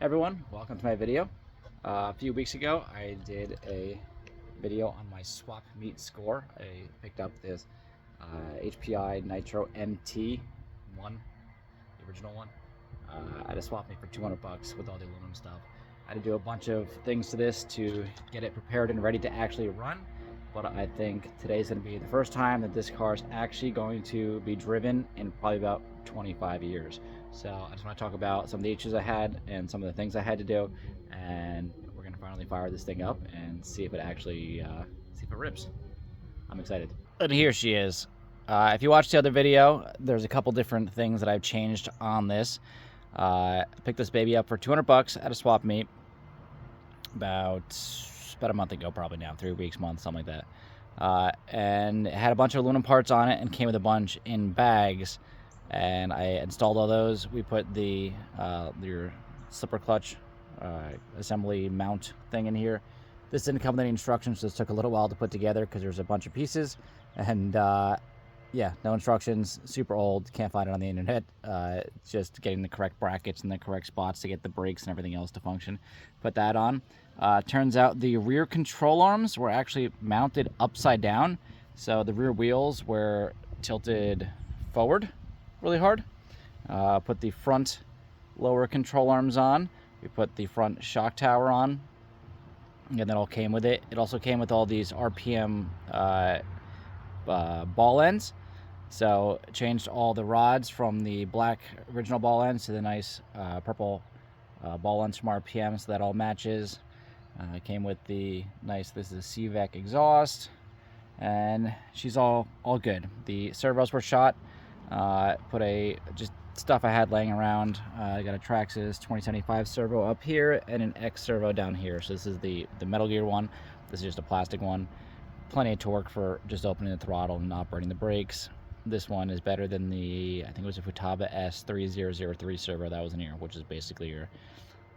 Everyone, welcome to my video. A few weeks ago I did a video on my swap meet score. I picked up this HPI Nitro MT I, the original one, at a swap meet for 200 bucks with all the aluminum stuff. I had to do a bunch of things to this to get it prepared and ready to actually run, but I think today's going to be the first time that this car is actually going to be driven in probably about 25 years. So I just want to talk about some of the issues I had and some of the things I had to do, and we're going to finally fire this thing up and see if it actually see if it rips. I'm excited. And here she is. If you watched the other video, there's a couple different things that I've changed on this. I picked this baby up for 200 bucks at a swap meet about a month ago, probably now, 3 weeks, month, something like that. And it had a bunch of aluminum parts on it and came with a bunch in bags. And I installed all those. We put the your slipper clutch assembly mount thing in here. This didn't come with any instructions, so this took a little while to put together because there's a bunch of pieces. And yeah, no instructions, super old, can't find it on the internet. Just getting the correct brackets and the correct spots to get the brakes and everything else to function. Put that on. Turns out the rear control arms were actually mounted upside down. So the rear wheels were tilted forward really hard. Put the front lower control arms on. We put the front shock tower on. And that all came with it. It also came with all these RPM ball ends. So changed all the rods from the black original ball ends to the nice purple ball ends from RPM, so that all matches. It came with the nice, this is a CVEC exhaust, and she's all good. The servos were shot. Put just stuff I had laying around. I got a Traxxas 2075 servo up here and an X servo down here. So this is the Metal Gear one. This is just a plastic one. Plenty of torque for just opening the throttle and operating the brakes. This one is better than the, I think it was a Futaba S3003 servo that was in here, which is basically your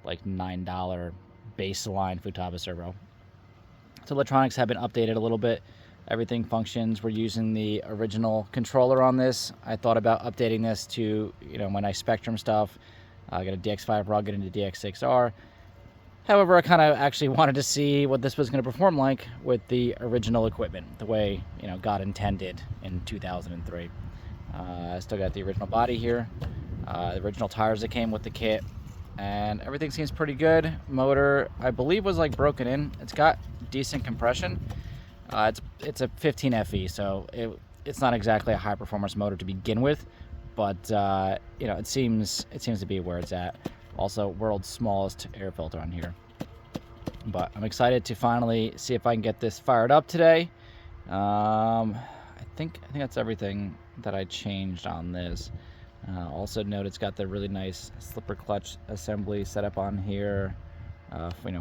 like $9 baseline Futaba servo. So electronics have been updated a little bit. Everything functions. We're using the original controller on this. I thought about updating this to, my nice Spectrum stuff. I got a DX5 rugged into DX6R. However, I kind of actually wanted to see what this was going to perform like with the original equipment, the way, God intended in 2003. I still got the original body here, the original tires that came with the kit, and everything seems pretty good. Motor, I believe, was like broken in. It's got decent compression. It's a 15 FE, so it's not exactly a high performance motor to begin with, but it seems to be where it's at. Also, world's smallest air filter on here. But I'm excited to finally see if I can get this fired up today. I think that's everything that I changed on this. Also note it's got the really nice slipper clutch assembly set up on here.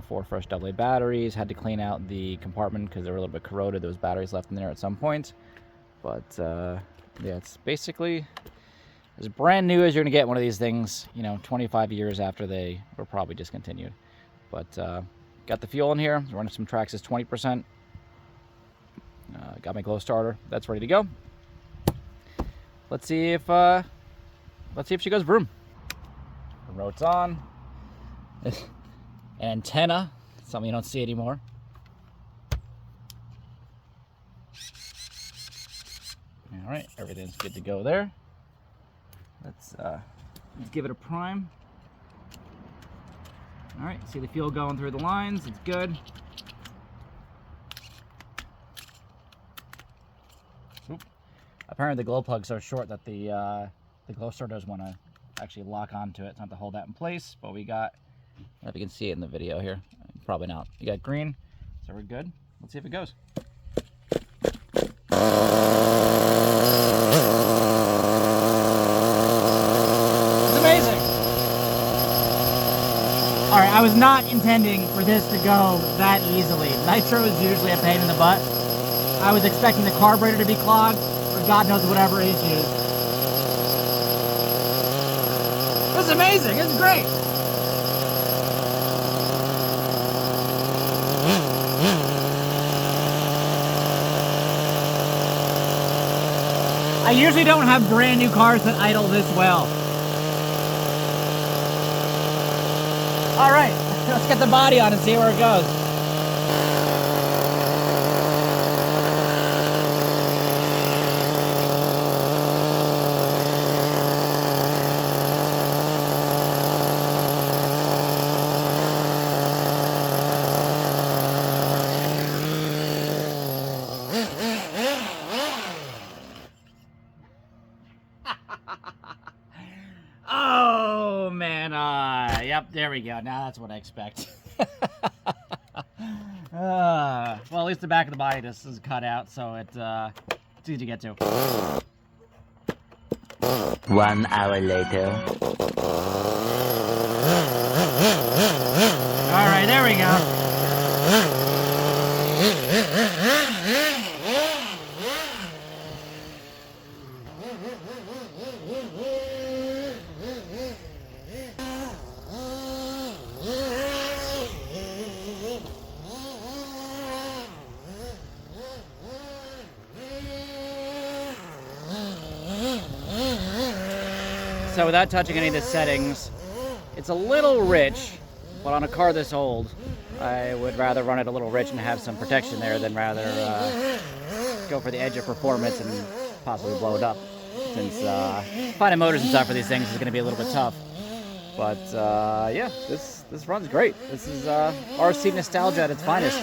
4 fresh AA batteries. Had to clean out the compartment because they were a little bit corroded. There was batteries left in there at some point. But yeah, it's basically as brand new as you're gonna get one of these things, 25 years after they were probably discontinued. But got the fuel in here. Running some Traxxas 20%. Got my glow starter. That's ready to go. Let's see if she goes vroom. The remote's on. An antenna, something you don't see anymore. All right, everything's good to go there. Let's give it a prime. All right, see the fuel going through the lines. It's good. Oop. Apparently the glow plug's so short that the glow starter doesn't want to actually lock onto it. It's not to hold that in place, but we got, I don't know if you can see it in the video here. Probably not. You got green, so we're good. Let's see if it goes. It's amazing. All right, I was not intending for this to go that easily. Nitro is usually a pain in the butt. I was expecting the carburetor to be clogged, or God knows whatever issues. This is amazing. It's great. I usually don't have brand new cars that idle this well. All right, let's get the body on and see where it goes. Oh man, yep, there we go. Now that's what I expect. Well, at least the back of the body just is cut out, so it's easy to get to. 1 hour later. All right, there we go. So without touching any of the settings, it's a little rich, but on a car this old, I would rather run it a little rich and have some protection there than rather go for the edge of performance and possibly blow it up. Since finding motors and stuff for these things is going to be a little bit tough. But yeah, this runs great. This is RC nostalgia at its finest.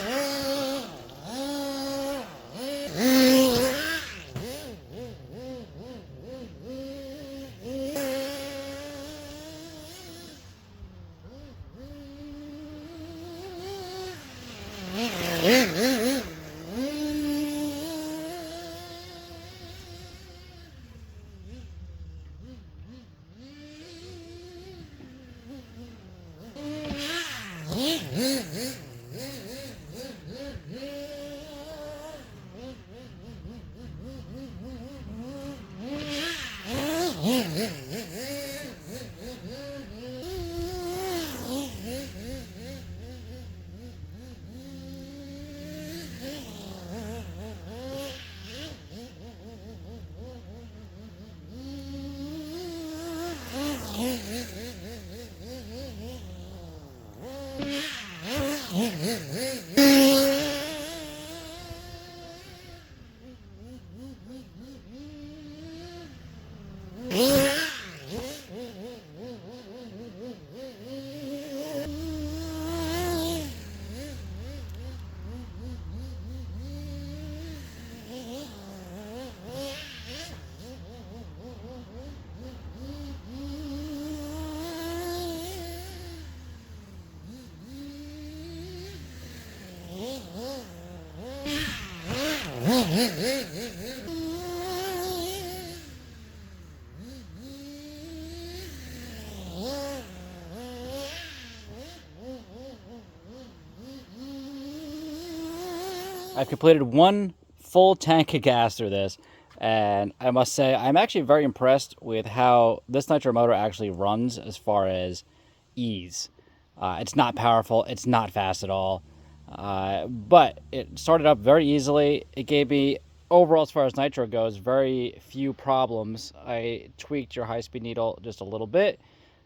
I've completed one full tank of gas through this, and I must say I'm actually very impressed with how this nitro motor actually runs as far as ease. It's not powerful, it's not fast at all, but it started up very easily. It gave me, overall as far as nitro goes, very few problems. I tweaked your high-speed needle just a little bit,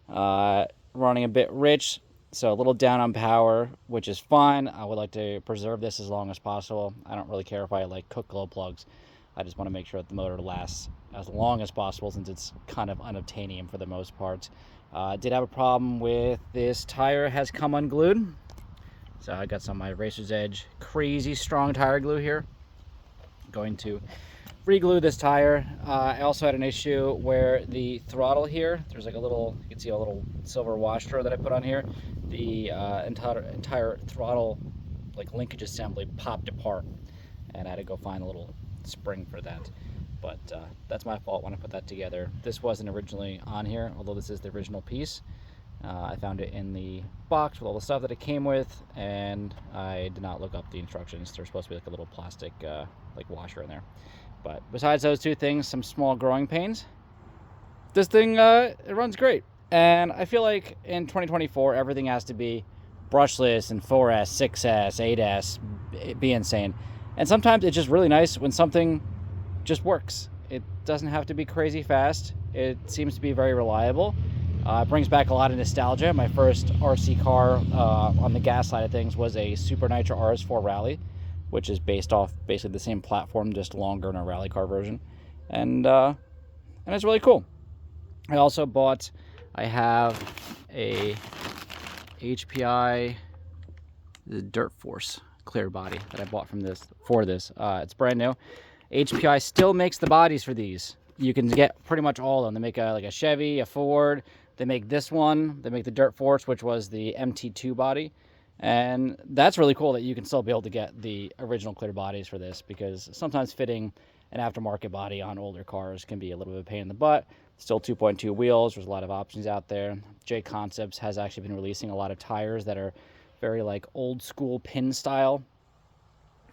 running a bit rich, so a little down on power, which is fine. I would like to preserve this as long as possible. I don't really care if I like cook glow plugs. I just want to make sure that the motor lasts as long as possible since it's kind of unobtainium for the most part. Did have a problem with this tire has come unglued. So I got some of my Racer's Edge crazy strong tire glue here. Going to re-glue this tire. I also had an issue where the throttle here, there's like a little, you can see a little silver washer that I put on here. The entire throttle like linkage assembly popped apart, and I had to go find a little spring for that. But that's my fault when I put that together. This wasn't originally on here, although this is the original piece. I found it in the box with all the stuff that it came with, and I did not look up the instructions. There's supposed to be like a little plastic like washer in there. But besides those two things, some small growing pains, this thing, it runs great. And I feel like in 2024, everything has to be brushless and 4S, 6S, 8S, be insane. And sometimes it's just really nice when something just works. It doesn't have to be crazy fast. It seems to be very reliable. It brings back a lot of nostalgia. My first RC car on the gas side of things was a Super Nitro RS4 Rally, which is based off basically the same platform, just longer in a rally car version, and it's really cool. I also bought, I have a HPI Dirt Force clear body that I bought for this. It's brand new. HPI still makes the bodies for these. You can get pretty much all of them. They make like a Chevy, a Ford. They make this one. They make the Dirt Force, which was the MT2 body. And that's really cool that you can still be able to get the original clear bodies for this, because sometimes fitting an aftermarket body on older cars can be a little bit of a pain in the butt. Still 2.2 wheels. There's a lot of options out there. J Concepts has actually been releasing a lot of tires that are very like old school pin style,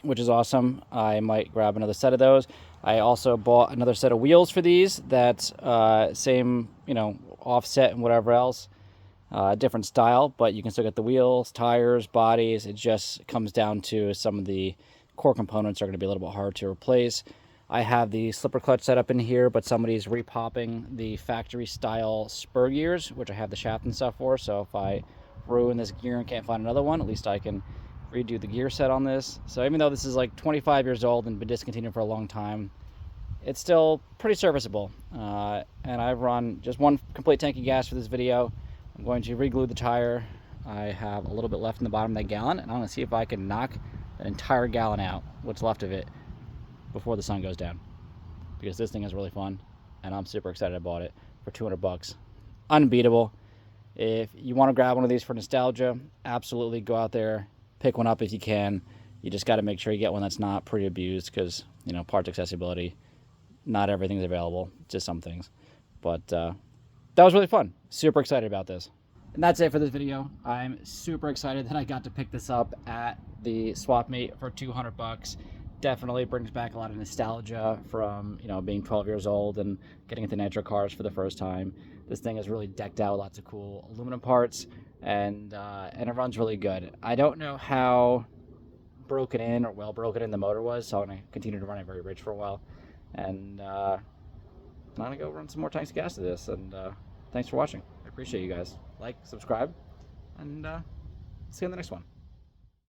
which is awesome. I might grab another set of those. I also bought another set of wheels for these that same, you know, offset and whatever else, different style, but you can still get the wheels, tires, bodies. It just comes down to some of the core components are going to be a little bit hard to replace. I have the slipper clutch set up in here, but somebody's repopping the factory style spur gears, which I have the shaft and stuff for. So if I ruin this gear and can't find another one, at least I can redo the gear set on this. So even though this is like 25 years old and been discontinued for a long time, it's still pretty serviceable. And I've run just one complete tank of gas for this video. I'm going to re-glue the tire. I have a little bit left in the bottom of that gallon, and I'm going to see if I can knock an entire gallon out, what's left of it, before the sun goes down, because this thing is really fun and I'm super excited I bought it for 200 bucks. Unbeatable. If you want to grab one of these for nostalgia, absolutely go out there, pick one up if you can. You just got to make sure you get one that's not pretty abused, because, you know, parts accessibility, not everything's available, just some things. But that was really fun. Super excited about this. And that's it for this video. I'm super excited that I got to pick this up at the swap meet for 200 bucks. Definitely brings back a lot of nostalgia from, you know, being 12 years old and getting into nitro cars for the first time. This thing is really decked out with lots of cool aluminum parts, and it runs really good. I don't know how broken in or well broken in the motor was, so I'm going to continue to run it very rich for a while. And I'm going to go run some more tanks of gas to this. And thanks for watching. I appreciate you guys. Like, subscribe, and see you in the next one.